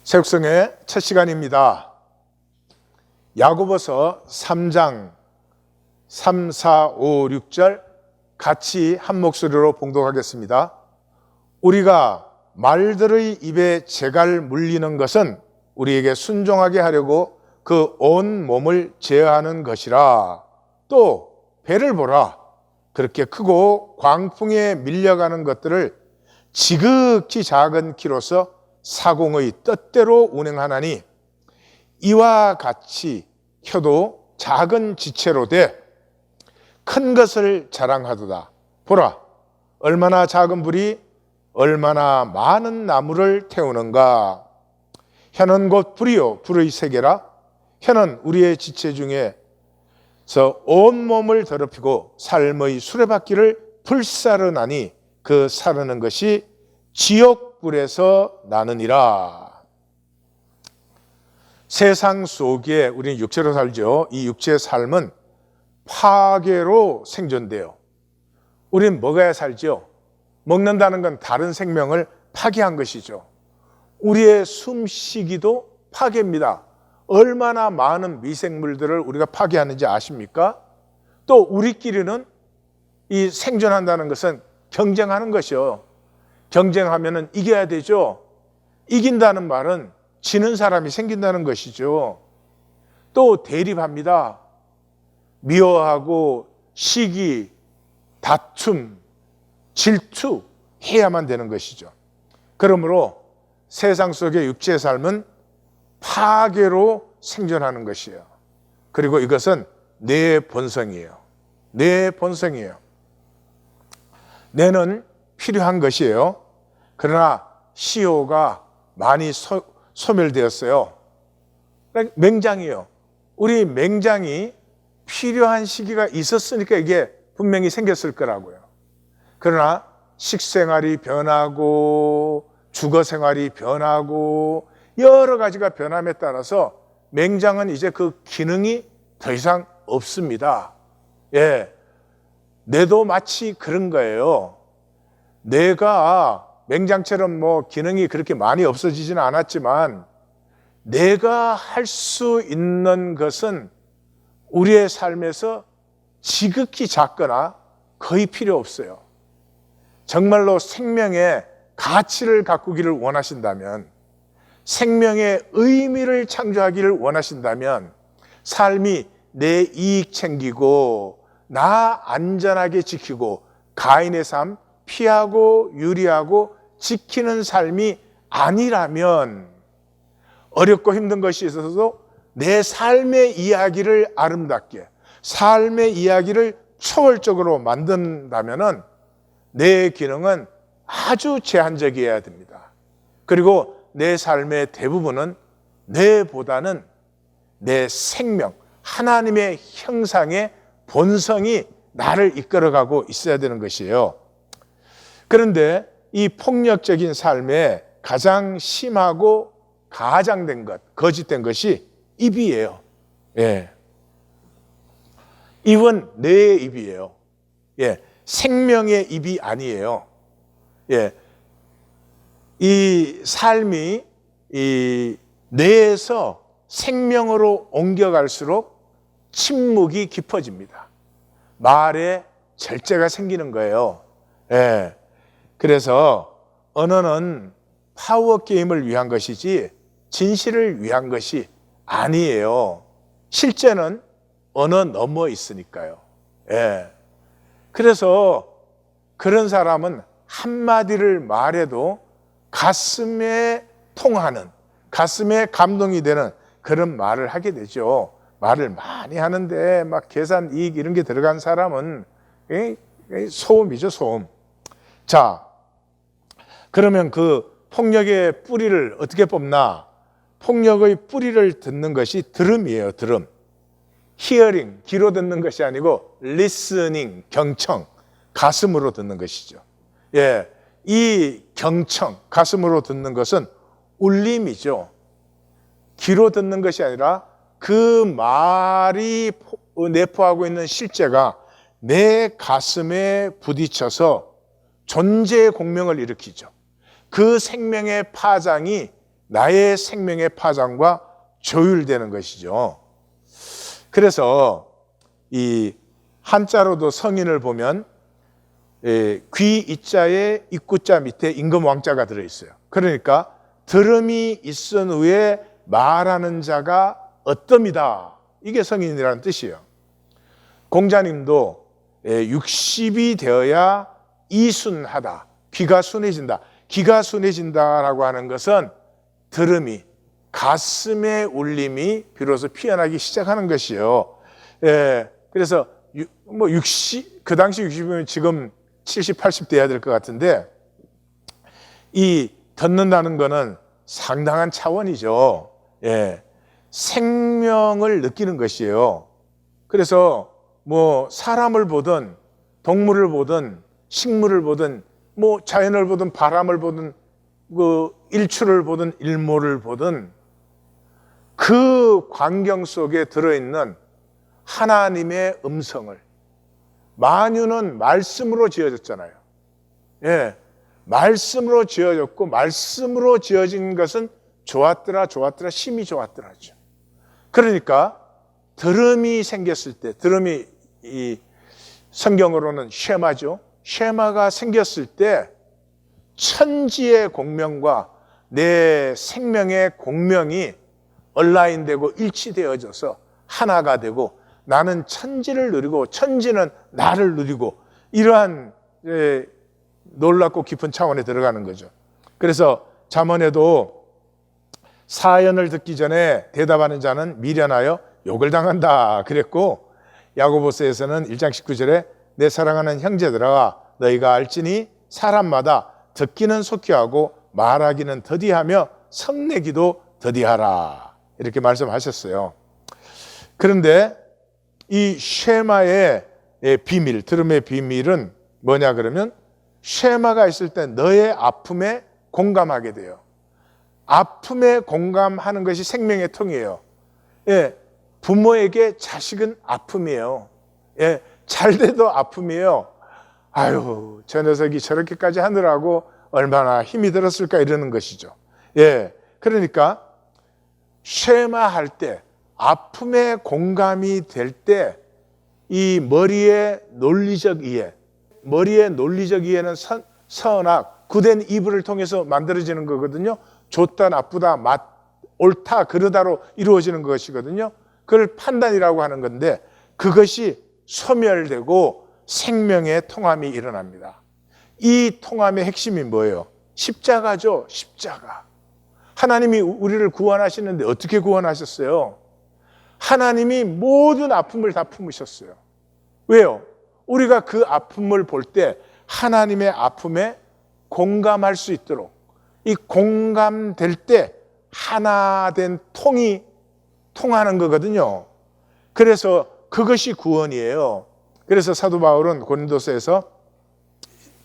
새육성의 첫 시간입니다. 야고보서 3장 3, 4, 5, 6절 같이 한 목소리로 봉독하겠습니다. 우리가 말들의 입에 재갈 물리는 것은 우리에게 순종하게 하려고 그 온 몸을 제어하는 것이라. 또 배를 보라. 그렇게 크고 광풍에 밀려가는 것들을 지극히 작은 키로서 사공의 뜻대로 운행하나니 이와 같이 켜도 작은 지체로 돼 큰 것을 자랑하도다. 보라, 얼마나 작은 불이 얼마나 많은 나무를 태우는가. 혀는 곧 불이요 불의 세계라. 혀는 우리의 지체 중에서 온몸을 더럽히고 삶의 수레바퀴를 불사르나니 그 사르는 것이 지옥불에서 나느니라. 세상 속에 우리는 육체로 살죠. 이 육체의 삶은 파괴로 생존돼요. 우리는 먹어야 살죠. 먹는다는 건 다른 생명을 파괴한 것이죠. 우리의 숨쉬기도 파괴입니다. 얼마나 많은 미생물들을 우리가 파괴하는지 아십니까? 또 우리끼리는 이 생존한다는 것은 경쟁하는 것이요. 경쟁하면은 이겨야 되죠. 이긴다는 말은 지는 사람이 생긴다는 것이죠. 또 대립합니다. 미워하고 시기, 다툼, 질투 해야만 되는 것이죠. 그러므로 세상 속의 육체의 삶은 파괴로 생존하는 것이에요. 그리고 이것은 내 본성이에요. 내 본성이에요. 뇌는 필요한 것이에요. 그러나 CEO가 많이 소멸되었어요. 맹장이에요. 우리 맹장이 필요한 시기가 있었으니까 이게 분명히 생겼을 거라고요. 그러나 식생활이 변하고 주거 생활이 변하고 여러 가지가 변함에 따라서 맹장은 이제 그 기능이 더 이상 없습니다. 예, 뇌도 마치 그런 거예요. 뇌가 맹장처럼 뭐 기능이 그렇게 많이 없어지지는 않았지만 내가 할 수 있는 것은 우리의 삶에서 지극히 작거나 거의 필요 없어요. 정말로 생명의 가치를 가꾸기를 원하신다면, 생명의 의미를 창조하기를 원하신다면, 삶이 내 이익 챙기고 나 안전하게 지키고 가인의 삶 피하고 유리하고 지키는 삶이 아니라면, 어렵고 힘든 것이 있어서도 내 삶의 이야기를 아름답게, 삶의 이야기를 초월적으로 만든다면 내 기능은 아주 제한적이어야 됩니다. 그리고 내 삶의 대부분은 뇌보다는 내 생명, 하나님의 형상의 본성이 나를 이끌어가고 있어야 되는 것이에요. 그런데 이 폭력적인 삶에 가장 심하고 가장된 것, 거짓된 것이 입이에요. 예. 입은 뇌의 입이에요. 예. 생명의 입이 아니에요. 예. 이 삶이 이 뇌에서 생명으로 옮겨갈수록 침묵이 깊어집니다. 말에 절제가 생기는 거예요. 예. 그래서 언어는 파워 게임을 위한 것이지 진실을 위한 것이 아니에요. 실제는 언어 넘어 있으니까요. 예. 그래서 그런 사람은 한마디를 말해도 가슴에 통하는, 가슴에 감동이 되는 그런 말을 하게 되죠. 말을 많이 하는데 막 계산, 이익 이런 게 들어간 사람은 소음이죠, 소음. 자, 그러면 그 폭력의 뿌리를 어떻게 뽑나? 폭력의 뿌리를 듣는 것이 들음이에요, 들음. 히어링, 귀로 듣는 것이 아니고 리스닝, 경청, 가슴으로 듣는 것이죠. 예, 이 경청, 가슴으로 듣는 것은 울림이죠. 귀로 듣는 것이 아니라 그 말이 내포하고 있는 실제가 내 가슴에 부딪혀서 존재의 공명을 일으키죠. 그 생명의 파장이 나의 생명의 파장과 조율되는 것이죠. 그래서 이 한자로도 성인을 보면 귀 이자에 입구자 밑에 임금 왕자가 들어있어요. 그러니까 들음이 있은 후에 말하는 자가 어뜸이다. 이게 성인이라는 뜻이에요. 공자님도 60이 되어야 이순하다. 귀가 순해진다. 귀가 순해진다라고 하는 것은 들음이, 가슴의 울림이 비로소 피어나기 시작하는 것이에요. 그래서 뭐 60, 그 당시 60이면 지금 70, 80 돼야 될 것 같은데, 이 듣는다는 거는 상당한 차원이죠. 생명을 느끼는 것이에요. 그래서 뭐 사람을 보든 동물을 보든 식물을 보든 뭐 자연을 보든 바람을 보든 그 일출을 보든 일몰을 보든 그 광경 속에 들어있는 하나님의 음성을, 만유는 말씀으로 지어졌잖아요. 말씀으로 지어졌고 말씀으로 지어진 것은 좋았더라 좋았더라 심히 좋았더라죠. 그러니까 들음이 생겼을 때, 들음이 이 성경으로는 쉐마죠. 쉐마가 생겼을 때 천지의 공명과 내 생명의 공명이 얼라인되고 일치되어져서 하나가 되고, 나는 천지를 누리고 천지는 나를 누리고, 이러한 놀랍고 깊은 차원에 들어가는 거죠. 그래서 잠언에도 사연을 듣기 전에 대답하는 자는 미련하여 욕을 당한다 그랬고, 야고보서에서는 1장 19절에 내 사랑하는 형제들아 너희가 알지니 사람마다 듣기는 속히 하고 말하기는 더디하며 성내기도 더디하라, 이렇게 말씀하셨어요. 그런데 이 쉐마의 비밀, 들음의 비밀은 뭐냐 그러면, 쉐마가 있을 때 너의 아픔에 공감하게 돼요. 아픔에 공감하는 것이 생명의 통이에요. 부모에게 자식은 아픔이에요. 잘 돼도 아픔이에요. 아유, 저 녀석이 저렇게까지 하느라고 얼마나 힘이 들었을까, 이러는 것이죠. 그러니까 쉐마할 때, 아픔에 공감이 될 때, 이 머리의 논리적 이해, 머리의 논리적 이해는 선악, 굳은 이불을 통해서 만들어지는 거거든요. 좋다, 나쁘다, 옳다, 그르다로 이루어지는 것이거든요. 그걸 판단이라고 하는 건데, 그것이 소멸되고 생명의 통함이 일어납니다. 이 통함의 핵심이 뭐예요? 십자가죠. 십자가. 하나님이 우리를 구원하시는데 어떻게 구원하셨어요? 하나님이 모든 아픔을 다 품으셨어요. 왜요? 우리가 그 아픔을 볼 때 하나님의 아픔에 공감할 수 있도록, 이 공감될 때 하나 된 통이 통하는 거거든요. 그래서 그것이 구원이에요. 그래서 사도 바울은 고린도서에서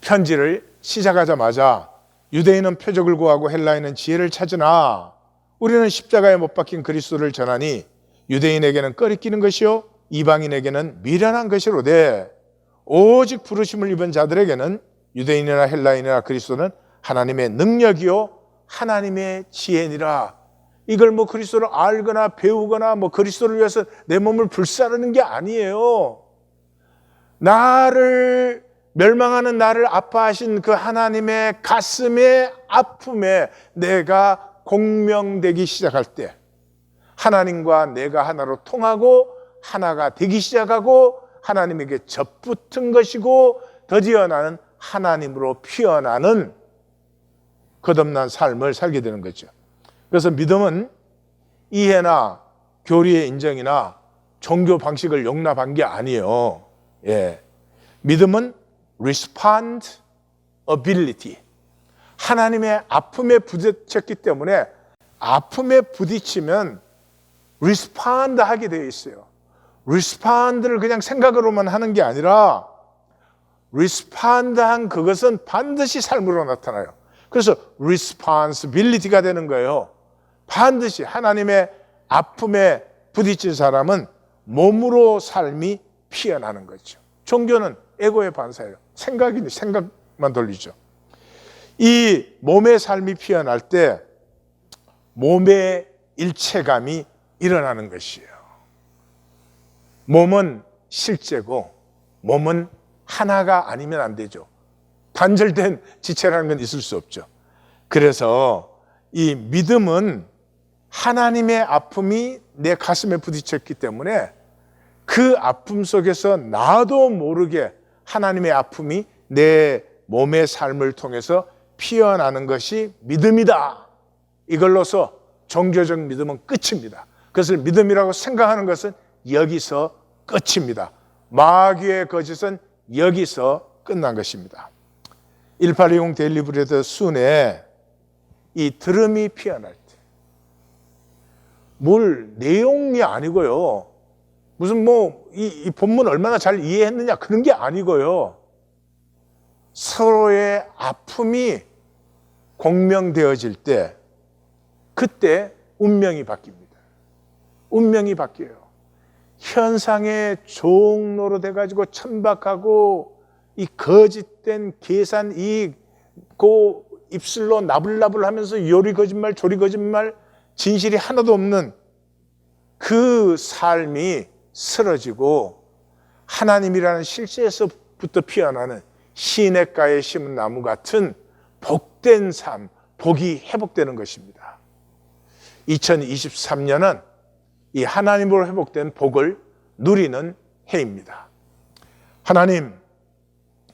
편지를 시작하자마자 유대인은 표적을 구하고 헬라인은 지혜를 찾으나 우리는 십자가에 못 박힌 그리스도를 전하니 유대인에게는 꺼리끼는 것이요 이방인에게는 미련한 것이로되 오직 부르심을 입은 자들에게는 유대인이나 헬라인이나 그리스도는 하나님의 능력이요 하나님의 지혜니라. 이걸 뭐 그리스도를 알거나 배우거나 뭐 그리스도를 위해서 내 몸을 불사르는 게 아니에요. 나를 멸망하는 나를 아파하신 그 하나님의 가슴의 아픔에 내가 공명되기 시작할 때 하나님과 내가 하나로 통하고 하나가 되기 시작하고 하나님에게 접붙은 것이고 드디어 나는 하나님으로 피어나는 거듭난 삶을 살게 되는 거죠. 그래서 믿음은 이해나 교리의 인정이나 종교 방식을 용납한 게 아니에요. 믿음은 respond ability. 하나님의 아픔에 부딪혔기 때문에 아픔에 부딪히면 respond 하게 되어 있어요. respond를 그냥 생각으로만 하는 게 아니라 respond 한 그것은 반드시 삶으로 나타나요. 그래서 responsibility가 되는 거예요. 반드시 하나님의 아픔에 부딪힌 사람은 몸으로 삶이 피어나는 거죠. 종교는 에고의 반사예요. 생각만 돌리죠. 이 몸의 삶이 피어날 때 몸의 일체감이 일어나는 것이에요. 몸은 실제고 몸은 하나가 아니면 안 되죠. 단절된 지체라는 건 있을 수 없죠. 그래서 이 믿음은 하나님의 아픔이 내 가슴에 부딪혔기 때문에 그 아픔 속에서 나도 모르게 하나님의 아픔이 내 몸의 삶을 통해서 피어나는 것이 믿음이다. 이걸로서 종교적 믿음은 끝입니다. 그것을 믿음이라고 생각하는 것은 여기서 끝입니다. 마귀의 거짓은 여기서 끝난 것입니다. 1820 데일리 브레드 순에 이 들음이 피어날 때, 뭘 내용이 아니고요. 무슨 이 본문 얼마나 잘 이해했느냐 그런 게 아니고요. 서로의 아픔이 공명되어질 때 그때 운명이 바뀝니다. 운명이 바뀌어요. 현상의 종로로 돼가지고 천박하고 이 거짓된 계산 그 입술로 나불나불 하면서 요리 거짓말 조리 거짓말 진실이 하나도 없는 그 삶이 쓰러지고 하나님이라는 실제에서부터 피어나는 시냇가에 심은 나무 같은 복된 삶, 복이 회복되는 것입니다. 2023년은 이 하나님으로 회복된 복을 누리는 해입니다. 하나님,